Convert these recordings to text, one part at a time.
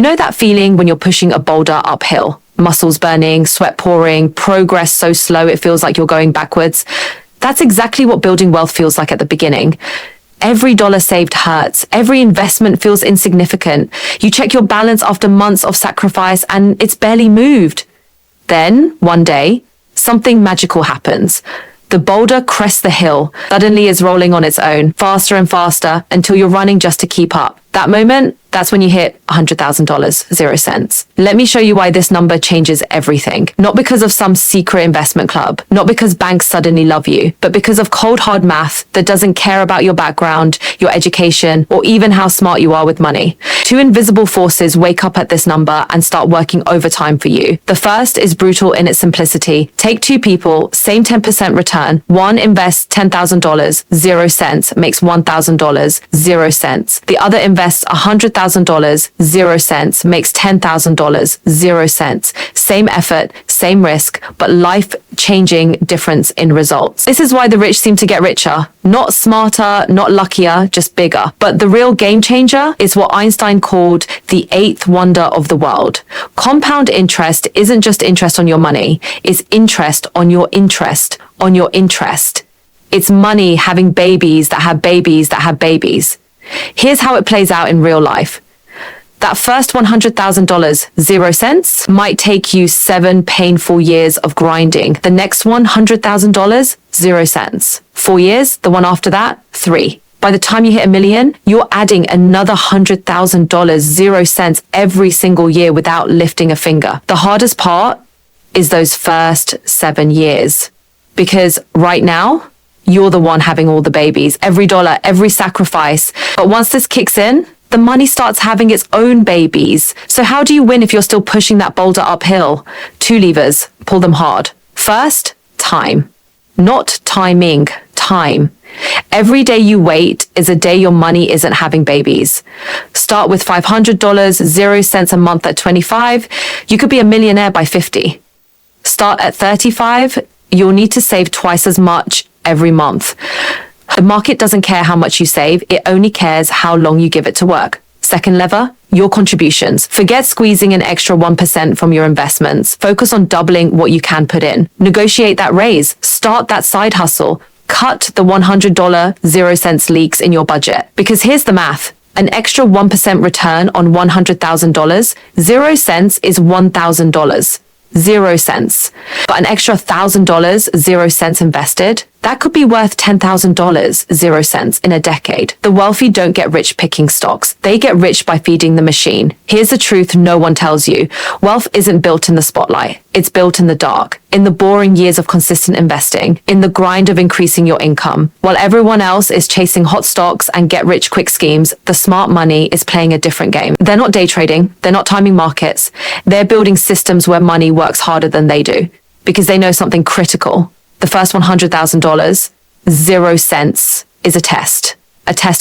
know that feeling when you're pushing a boulder uphill? Muscles burning, sweat pouring, progress so slow it feels like you're going backwards. That's exactly what building wealth feels like at the beginning. Every dollar saved hurts. Every investment feels insignificant. You check your balance after months of sacrifice and it's barely moved. Then, one day, something magical happens. The boulder crests the hill, suddenly is rolling on its own, faster and faster, until you're running just to keep up. That moment, that's when you hit $100,000, 0 cents. Let me show you why this number changes everything. Not because of some secret investment club, not because banks suddenly love you, but because of cold hard math that doesn't care about your background, your education, or even how smart you are with money. Two invisible forces wake up at this number and start working overtime for you. The first is brutal in its simplicity. Take two people, same 10% return. One invests $10,000, 0 cents, makes $1,000, 0 cents. The other invests $100,000, 0 cents, makes $10,000, 0 cents. Same effort, same risk, but life-changing difference in results. This is why the rich seem to get richer. Not smarter, not luckier, just bigger. But the real game changer is what Einstein called the eighth wonder of the world. Compound interest isn't just interest on your money, it's interest on your interest on your interest. It's money having babies that have babies that have babies. Here's how it plays out in real life. That first $100,000, 0 cents, might take you 7 painful years of grinding. The next one, $100,000, 0 cents. 4 years, the one after that, 3. By the time you hit $1 million, you're adding another $100,000, 0 cents every single year without lifting a finger. The hardest part is those first 7 years. Because right now, you're the one having all the babies, every dollar, every sacrifice. But once this kicks in, the money starts having its own babies. So how do you win if you're still pushing that boulder uphill? 2 levers, pull them hard. First, time. Not timing, time. Every day you wait is a day your money isn't having babies. Start with $500, 0 cents a month at 25. You could be a millionaire by 50. Start at 35. You'll need to save twice as much every month. The market doesn't care how much you save, it only cares how long you give it to work. Second lever, your contributions. Forget squeezing an extra 1% from your investments. Focus on doubling what you can put in. Negotiate that raise. Start that side hustle. Cut the $100, 0 cents leaks in your budget. Because here's the math. An extra 1% return on $100,000, 0 cents is $1,000. 0 cents. But an extra $1,000, 0 cents invested, that could be worth $10,000, 0 cents in a decade. The wealthy don't get rich picking stocks. They get rich by feeding the machine. Here's the truth no one tells you. Wealth isn't built in the spotlight. It's built in the dark, in the boring years of consistent investing, in the grind of increasing your income. While everyone else is chasing hot stocks and get rich quick schemes, the smart money is playing a different game. They're not day trading. They're not timing markets. They're building systems where money works harder than they do because they know something critical. The first $100,000, 0 cents, is a test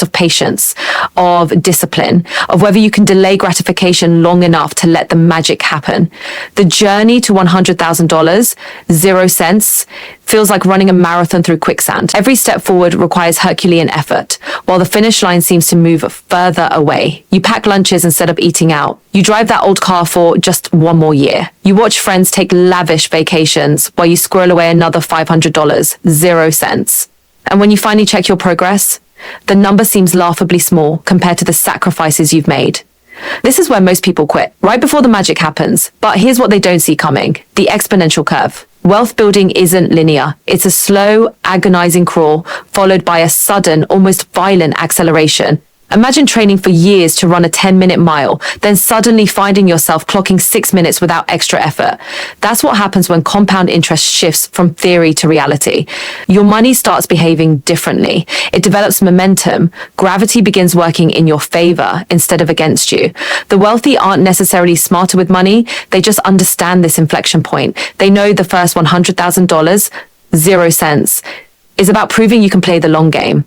of patience, of discipline, of whether you can delay gratification long enough to let the magic happen. The journey to $100,000, 0 cents, feels like running a marathon through quicksand. Every step forward requires Herculean effort, while the finish line seems to move further away. You pack lunches instead of eating out. You drive that old car for just 1 more year. You watch friends take lavish vacations while you squirrel away another $500, 0 cents. And when you finally check your progress, the number seems laughably small compared to the sacrifices you've made. This is where most people quit, right before the magic happens. But here's what they don't see coming: the exponential curve. Wealth building isn't linear. It's a slow, agonizing crawl, followed by a sudden, almost violent acceleration. Imagine training for years to run a 10-minute mile, then suddenly finding yourself clocking 6 minutes without extra effort. That's what happens when compound interest shifts from theory to reality. Your money starts behaving differently. It develops momentum. Gravity begins working in your favor instead of against you. The wealthy aren't necessarily smarter with money. They just understand this inflection point. They know the first $100,000, 0 cents, is about proving you can play the long game.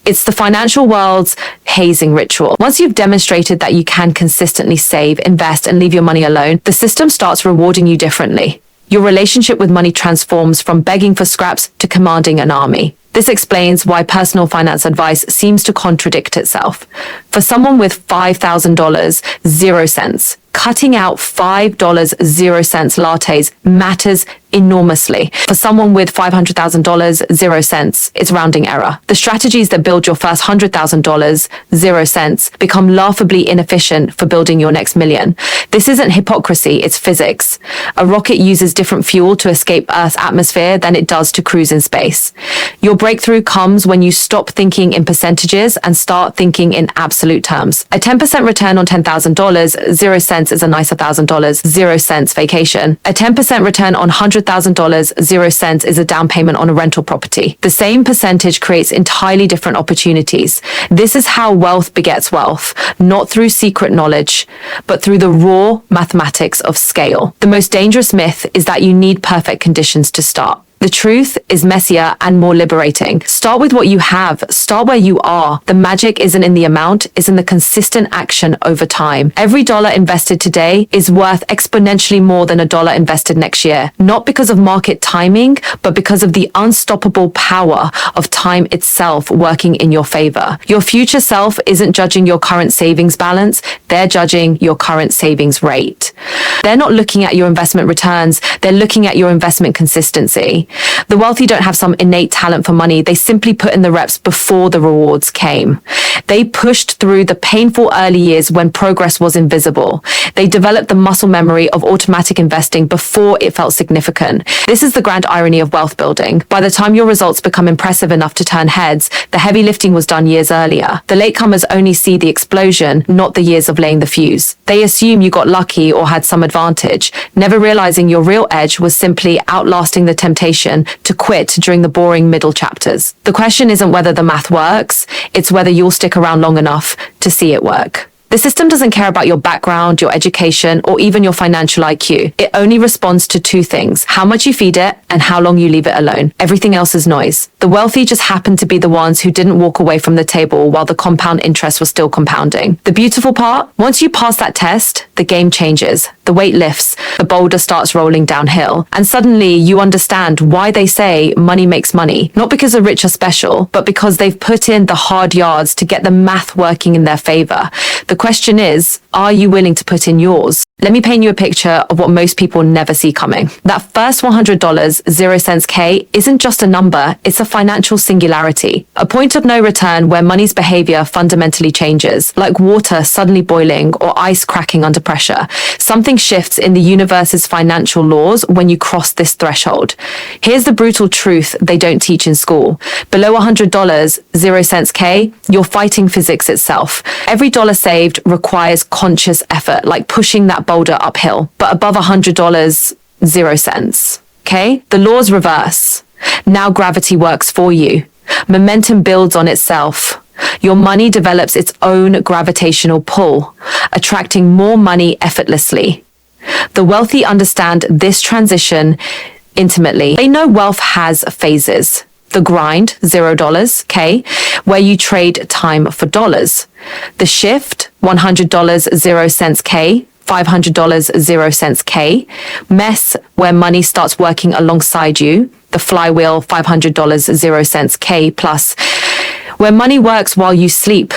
It's the financial world's hazing ritual. Once you've demonstrated that you can consistently save, invest, and leave your money alone, the system starts rewarding you differently. Your relationship with money transforms from begging for scraps to commanding an army. This explains why personal finance advice seems to contradict itself. For someone with $5,000, 0 cents, cutting out $5 0 cents lattes matters enormously. For someone with $500,000, 0 cents, it's rounding error. The strategies that build your first $100,000, 0 cents, become laughably inefficient for building your next million. This isn't hypocrisy, it's physics. A rocket uses different fuel to escape Earth's atmosphere than it does to cruise in space. Your breakthrough comes when you stop thinking in percentages and start thinking in absolute terms. A 10% return on $10,000, 0 cents is a nice $1,000, 0 cents vacation. A 10% return on $100,000, 0 cents is a down payment on a rental property. The same percentage creates entirely different opportunities. This is how wealth begets wealth, not through secret knowledge, but through the raw mathematics of scale. The most dangerous myth is that you need perfect conditions to start. The truth is messier and more liberating. Start with what you have. Start where you are. The magic isn't in the amount, it's in the consistent action over time. Every dollar invested today is worth exponentially more than a dollar invested next year. Not because of market timing, but because of the unstoppable power of time itself working in your favor. Your future self isn't judging your current savings balance, they're judging your current savings rate. They're not looking at your investment returns, they're looking at your investment consistency. The wealthy don't have some innate talent for money. They simply put in the reps before the rewards came. They pushed through the painful early years when progress was invisible. They developed the muscle memory of automatic investing before it felt significant. This is the grand irony of wealth building. By the time your results become impressive enough to turn heads, the heavy lifting was done years earlier. The latecomers only see the explosion, not the years of laying the fuse. They assume you got lucky or had some advantage, never realizing your real edge was simply outlasting the temptation to quit during the boring middle chapters. The question isn't whether the math works, it's whether you'll stick around long enough to see it work. The system doesn't care about your background, your education, or even your financial IQ. It only responds to two things: how much you feed it and how long you leave it alone. Everything else is noise. The wealthy just happen to be the ones who didn't walk away from the table while the compound interest was still compounding. The beautiful part, once you pass that test, the game changes. The weight lifts, the boulder starts rolling downhill, and suddenly you understand why they say money makes money. Not because the rich are special, but because they've put in the hard yards to get the math working in their favor. The question is, are you willing to put in yours? Let me paint you a picture of what most people never see coming. That first $100, 0 cents K isn't just a number, it's a financial singularity. A point of no return where money's behavior fundamentally changes, like water suddenly boiling or ice cracking under pressure. Something shifts in the universe's financial laws when you cross this threshold. Here's the brutal truth they don't teach in school. Below $100, 0 cents K, you're fighting physics itself. Every dollar saved requires conscious effort, like pushing that boulder uphill. But above $100, 0 cents. Okay? The laws reverse. Now gravity works for you. Momentum builds on itself. Your money develops its own gravitational pull, attracting more money effortlessly. The wealthy understand this transition intimately. They know wealth has phases. The grind, $0 K, where you trade time for dollars. The shift, $100, 0 cents K, $500, 0 cents K. Mess, where money starts working alongside you. The flywheel, $500, 0 cents K plus, where money works while you sleep.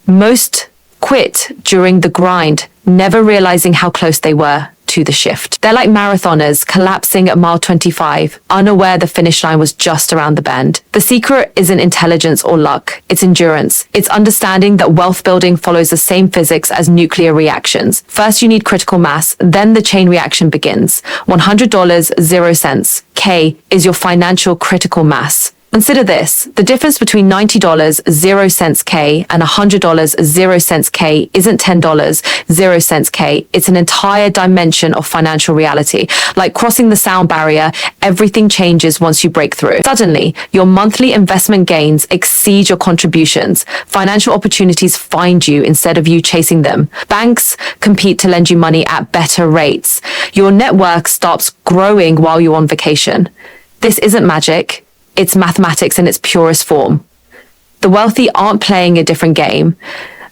Most quit during the grind, never realizing how close they were to the shift. They're like marathoners collapsing at mile 25, unaware the finish line was just around the bend. The secret isn't intelligence or luck, it's endurance. It's understanding that wealth building follows the same physics as nuclear reactions. First you need critical mass, then the chain reaction begins. $100, 0 cents K is your financial critical mass. Consider this, the difference between $90, 0 cents K and $100, 0 cents K isn't $10, 0 cents K. It's an entire dimension of financial reality. Like crossing the sound barrier, everything changes once you break through. Suddenly, your monthly investment gains exceed your contributions. Financial opportunities find you instead of you chasing them. Banks compete to lend you money at better rates. Your network starts growing while you're on vacation. This isn't magic. It's mathematics in its purest form. The wealthy aren't playing a different game.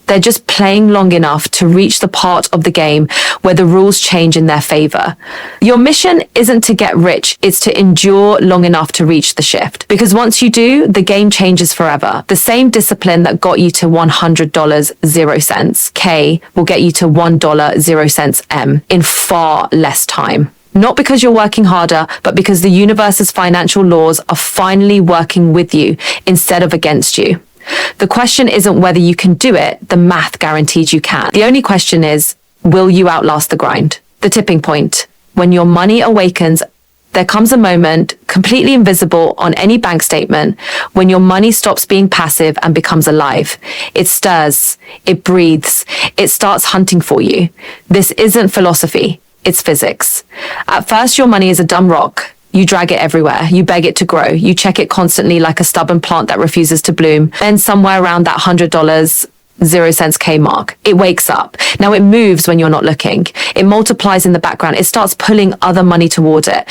They're just playing long enough to reach the part of the game where the rules change in their favor. Your mission isn't to get rich, it's to endure long enough to reach the shift. Because once you do, the game changes forever. The same discipline that got you to $100 0 cents K will get you to $1 0 cents M in far less time. Not because you're working harder, but because the universe's financial laws are finally working with you instead of against you. The question isn't whether you can do it, the math guarantees you can. The only question is, will you outlast the grind? The tipping point. When your money awakens, there comes a moment, completely invisible on any bank statement, when your money stops being passive and becomes alive. It stirs, it breathes, it starts hunting for you. This isn't philosophy, it's physics. At first, your money is a dumb rock. You drag it everywhere. You beg it to grow. You check it constantly like a stubborn plant that refuses to bloom. Then somewhere around that $100 0 cents K mark, it wakes up. Now it moves when you're not looking. It multiplies in the background. It starts pulling other money towards it.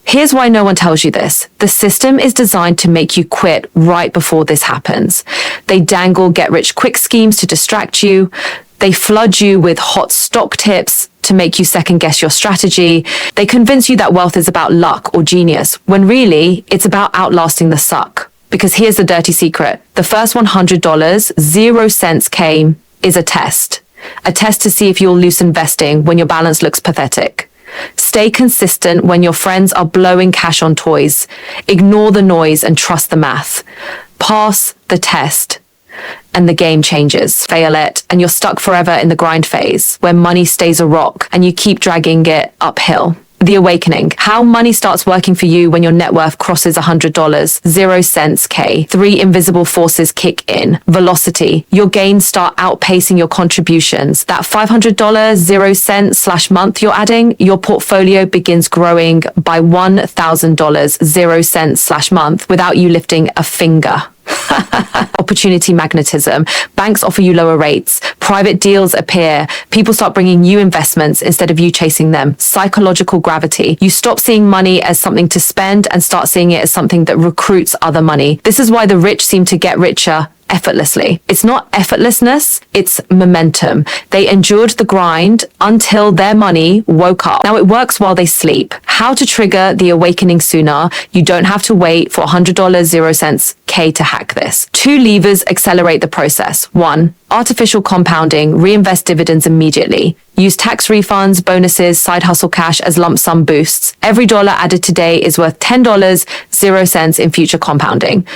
Here's why no one tells you this. The system is designed to make you quit right before this happens. They dangle get-rich-quick schemes to distract you. They flood you with hot stock tips to make you second-guess your strategy. They convince you that wealth is about luck or genius, when really, it's about outlasting the suck. Because here's the dirty secret. The first $100 0 cents K is a test. A test to see if you'll loose investing when your balance looks pathetic. Stay consistent when your friends are blowing cash on toys. Ignore the noise and trust the math. Pass the test, and the game changes. Fail it, and you're stuck forever in the grind phase, where money stays a rock and you keep dragging it uphill. The awakening. How money starts working for you when your net worth crosses $100 0 cents K. 3 invisible forces kick in. Velocity. Your gains start outpacing your contributions. That $500 0 cents / month you're adding, your portfolio begins growing by $1,000 0 cents / month without you lifting a finger. Opportunity magnetism. Banks offer you lower rates. Private deals appear. People start bringing you investments instead of you chasing them. Psychological gravity. You stop seeing money as something to spend and start seeing it as something that recruits other money. This is why the rich seem to get richer effortlessly. It's not effortlessness, it's momentum. They endured the grind until their money woke up. Now it works while they sleep. How to trigger the awakening sooner? You don't have to wait for $100 0 cents K to hack this. 2 levers accelerate the process. 1. Artificial compounding. Reinvest dividends immediately. Use tax refunds, bonuses, side hustle cash as lump sum boosts. Every dollar added today is worth $10 0 cents in future compounding.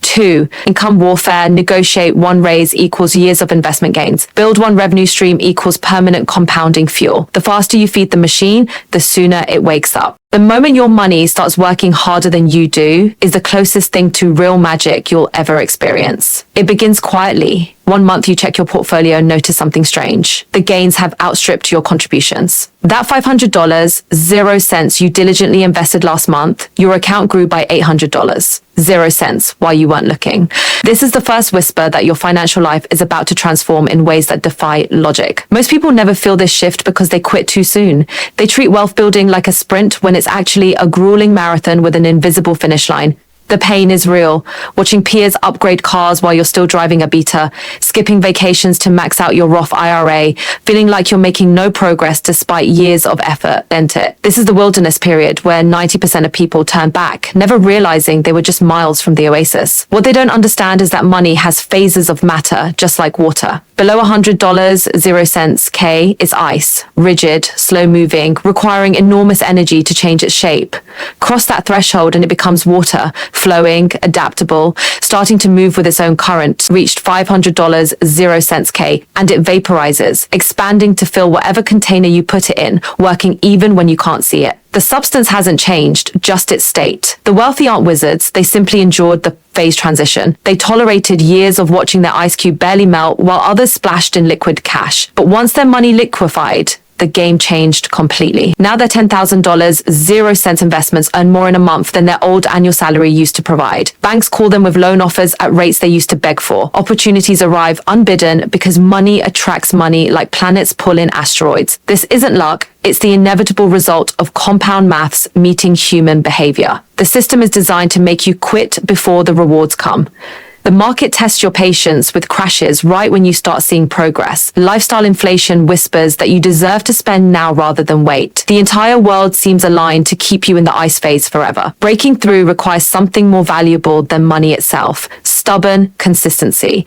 2. Income warfare. Negotiate 1 raise equals years of investment gains. Build 1 revenue stream equals permanent compounding fuel. The faster you feed the machine, the sooner it wakes up. The moment your money starts working harder than you do is the closest thing to real magic you'll ever experience. It begins quietly. 1 month you check your portfolio and notice something strange. The gains have outstripped your contributions. That $500 0 cents you diligently invested last month, your account grew by $800 0 cents while you weren't looking. This is the first whisper that your financial life is about to transform in ways that defy logic. Most people never feel this shift because they quit too soon. They treat wealth building like a sprint when it's actually a grueling marathon with an invisible finish line. The pain is real. Watching peers upgrade cars while you're still driving a Beta, skipping vacations to max out your Roth IRA, feeling like you're making no progress despite years of effort spent it. This is the wilderness period where 90% of people turn back, never realizing they were just miles from the oasis. What they don't understand is that money has phases of matter, just like water. Below $100 0 cents K is ice, rigid, slow-moving, requiring enormous energy to change its shape. Cross that threshold and it becomes water, flowing, adaptable, starting to move with its own current. Reached $500 0 cents K and it vaporizes, expanding to fill whatever container you put it in, working even when you can't see it. The substance hasn't changed, just its state. The wealthy aren't wizards, they simply endured the phase transition. They tolerated years of watching their ice cube barely melt while others splashed in liquid cash. But once their money liquefied, the game changed completely. Now their $10,000 0 cents investments earn more in a month than their old annual salary used to provide. Banks call them with loan offers at rates they used to beg for. Opportunities arrive unbidden because money attracts money like planets pull in asteroids. This isn't luck, it's the inevitable result of compound maths meeting human behavior. The system is designed to make you quit before the rewards come. The market tests your patience with crashes right when you start seeing progress. Lifestyle inflation whispers that you deserve to spend now rather than wait. The entire world seems aligned to keep you in the ice phase forever. Breaking through requires something more valuable than money itself: stubborn consistency.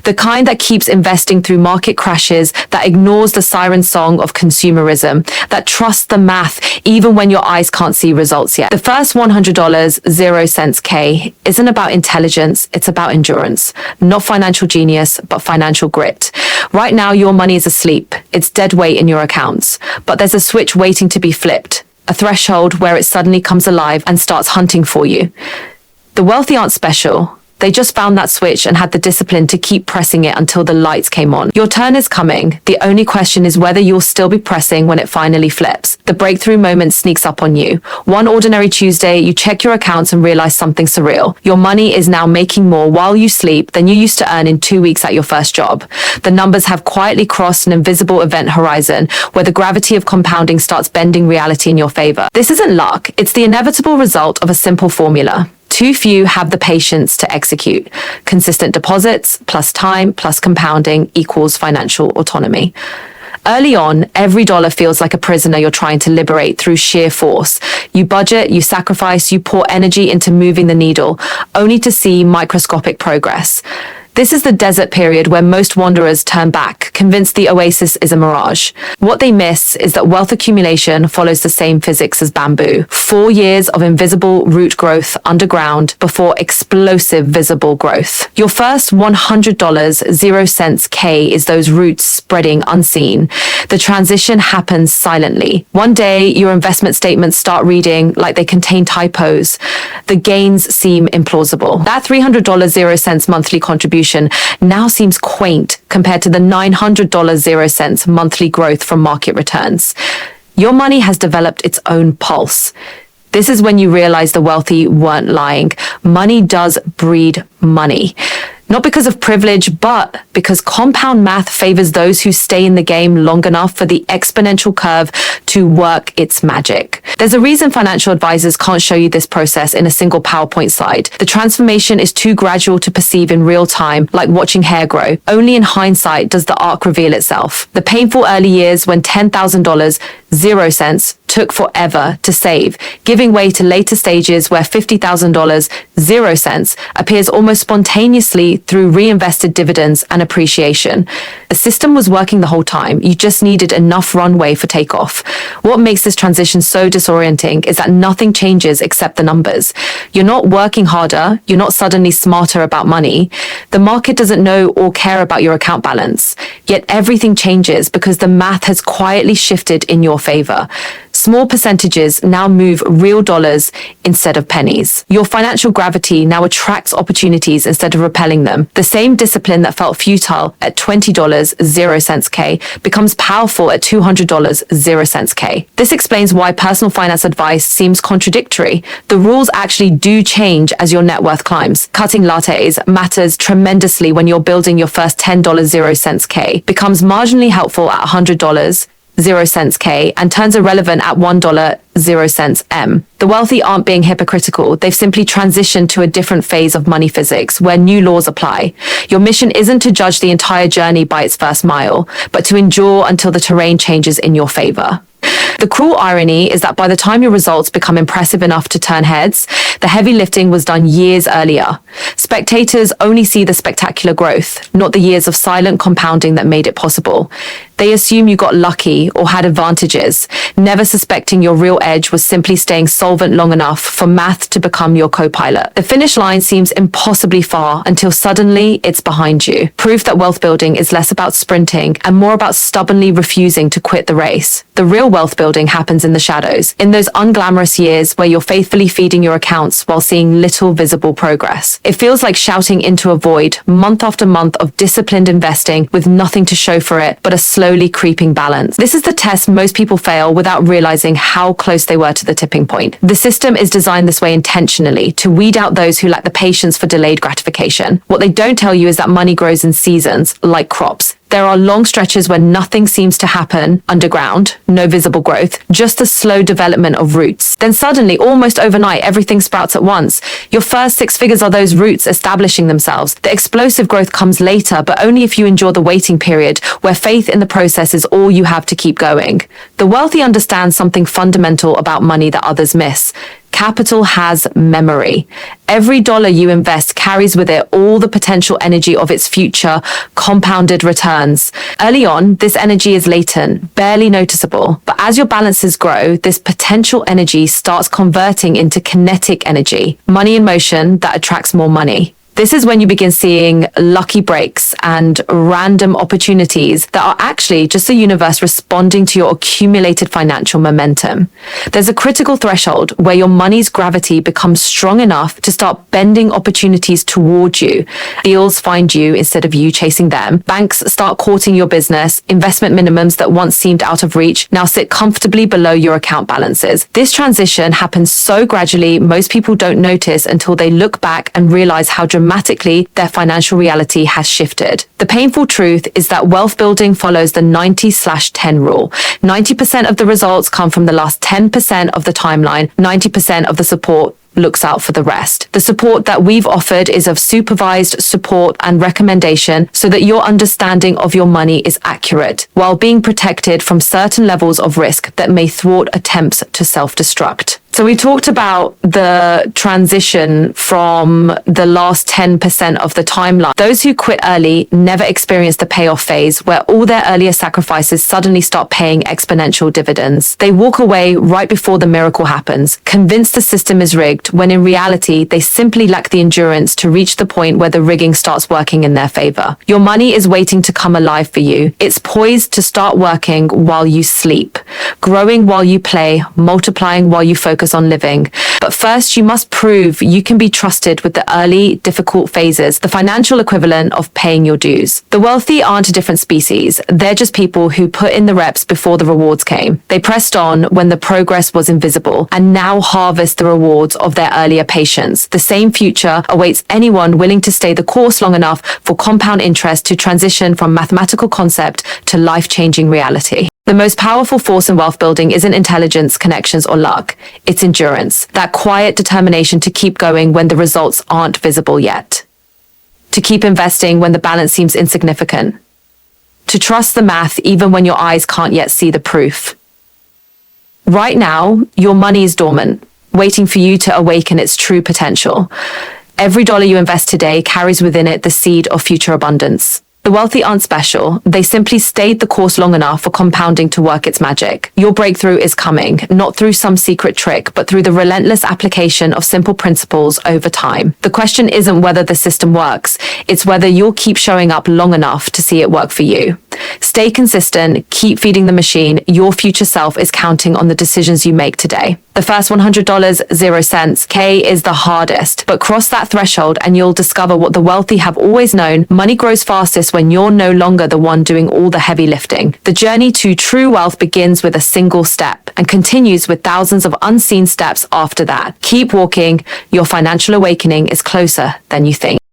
The kind that keeps investing through market crashes, that ignores the siren song of consumerism, that trusts the math even when your eyes can't see results yet. The first $100, 0 cents K, isn't about intelligence, it's about endurance. Not financial genius, but financial grit. Right now, your money is asleep. It's dead weight in your accounts. But there's a switch waiting to be flipped. A threshold where it suddenly comes alive and starts hunting for you. The wealthy aren't special. They just found that switch and had the discipline to keep pressing it until the lights came on. Your turn is coming. The only question is whether you'll still be pressing when it finally flips. The breakthrough moment sneaks up on you. One ordinary Tuesday, you check your accounts and realize something surreal. Your money is now making more while you sleep than you used to earn in 2 weeks at your first job. The numbers have quietly crossed an invisible event horizon where the gravity of compounding starts bending reality in your favor. This isn't luck. It's the inevitable result of a simple formula. Too few have the patience to execute. Consistent deposits plus time plus compounding equals financial autonomy. Early on, every dollar feels like a prisoner you're trying to liberate through sheer force. You budget, you sacrifice, you pour energy into moving the needle, only to see microscopic progress. This is the desert period where most wanderers turn back, convinced the oasis is a mirage. What they miss is that wealth accumulation follows the same physics as bamboo. 4 years of invisible root growth underground before explosive visible growth. Your first $100, 0 cents K is those roots spreading unseen. The transition happens silently. One day, your investment statements start reading like they contain typos. The gains seem implausible. That $300, 0 cents monthly contribution now seems quaint compared to the $900, 0 cents monthly growth from market returns. Your money has developed its own pulse. This is when you realize the wealthy weren't lying. Money does breed money. Not because of privilege, but because compound math favors those who stay in the game long enough for the exponential curve to work its magic. There's a reason financial advisors can't show you this process in a single PowerPoint slide. The transformation is too gradual to perceive in real time, like watching hair grow. Only in hindsight does the arc reveal itself. The painful early years when $10,000, 0 cents, took forever to save, giving way to later stages where $50,000, 0 cents, appears almost spontaneously through reinvested dividends and appreciation. The system was working the whole time. You just needed enough runway for takeoff. What makes this transition so disorienting is that nothing changes except the numbers. You're not working harder. You're not suddenly smarter about money. The market doesn't know or care about your account balance. Yet everything changes because the math has quietly shifted in your favor. Small percentages now move real dollars instead of pennies. Your financial gravity now attracts opportunities instead of repelling them. The same discipline that felt futile at $20, 0 cents K becomes powerful at $200, 0 cents K. This explains why personal finance advice seems contradictory. The rules actually do change as your net worth climbs. Cutting lattes matters tremendously when you're building your first $10, 0 cents K, becomes marginally helpful at $100, 0 cents K, and turns irrelevant at $1, 0 cents M. The wealthy aren't being hypocritical. They've simply transitioned to a different phase of money physics where new laws apply. Your mission isn't to judge the entire journey by its first mile, but to endure until the terrain changes in your favor. The cruel irony is that by the time your results become impressive enough to turn heads, the heavy lifting was done years earlier. Spectators only see the spectacular growth, not the years of silent compounding that made it possible. They assume you got lucky or had advantages, never suspecting your real edge was simply staying solvent long enough for math to become your co-pilot. The finish line seems impossibly far until suddenly it's behind you. Proof that wealth building is less about sprinting and more about stubbornly refusing to quit the race. The real wealth building happens in the shadows, in those unglamorous years where you're faithfully feeding your accounts while seeing little visible progress. It feels like shouting into a void, month after month of disciplined investing with nothing to show for it but a slowly creeping balance. This is the test most people fail without realizing how close they were to the tipping point. The system is designed this way intentionally to weed out those who lack the patience for delayed gratification. What they don't tell you is that money grows in seasons, like crops. There are long stretches where nothing seems to happen underground, no visible growth, just the slow development of roots. Then suddenly, almost overnight, everything sprouts at once. Your first 6 figures are those roots establishing themselves. The explosive growth comes later, but only if you endure the waiting period, where faith in the process is all you have to keep going. The wealthy understand something fundamental about money that others miss. Capital has memory. Every dollar you invest carries with it all the potential energy of its future compounded returns. Early on, this energy is latent, barely noticeable. But as your balances grow, this potential energy starts converting into kinetic energy, money in motion that attracts more money. This is when you begin seeing lucky breaks and random opportunities that are actually just the universe responding to your accumulated financial momentum. There's a critical threshold where your money's gravity becomes strong enough to start bending opportunities toward you. Deals find you instead of you chasing them. Banks start courting your business. Investment minimums that once seemed out of reach now sit comfortably below your account balances. This transition happens so gradually, most people don't notice until they look back and realize how dramatically their financial reality has shifted. The painful truth is that wealth building follows the 90/10 rule. 90% of the results come from the last 10% of the timeline. 90% of the support looks out for the rest. The support that we've offered is of supervised support and recommendation so that your understanding of your money is accurate, while being protected from certain levels of risk that may thwart attempts to self-destruct. So we talked about the transition from the last 10% of the timeline. Those who quit early never experience the payoff phase where all their earlier sacrifices suddenly start paying exponential dividends. They walk away right before the miracle happens, convinced the system is rigged, when in reality, they simply lack the endurance to reach the point where the rigging starts working in their favor. Your money is waiting to come alive for you. It's poised to start working while you sleep, growing while you play, multiplying while you focus on living. But first, you must prove you can be trusted with the early, difficult phases, the financial equivalent of paying your dues. The wealthy aren't a different species. They're just people who put in the reps before the rewards came. They pressed on when the progress was invisible and now harvest the rewards of their earlier patience. The same future awaits anyone willing to stay the course long enough for compound interest to transition from mathematical concept to life-changing reality. The most powerful force in wealth building isn't intelligence, connections, or luck. It's endurance, that quiet determination to keep going when the results aren't visible yet. To keep investing when the balance seems insignificant. To trust the math even when your eyes can't yet see the proof. Right now, your money is dormant, waiting for you to awaken its true potential. Every dollar you invest today carries within it the seed of future abundance. The wealthy aren't special. They simply stayed the course long enough for compounding to work its magic. Your breakthrough is coming, not through some secret trick, but through the relentless application of simple principles over time. The question isn't whether the system works. It's whether you'll keep showing up long enough to see it work for you. Stay consistent, keep feeding the machine. Your future self is counting on the decisions you make today. The first $100, 0 cents. K is the hardest, but cross that threshold and you'll discover what the wealthy have always known. Money grows fastest when you're no longer the one doing all the heavy lifting. The journey to true wealth begins with a single step and continues with thousands of unseen steps after that. Keep walking. Your financial awakening is closer than you think.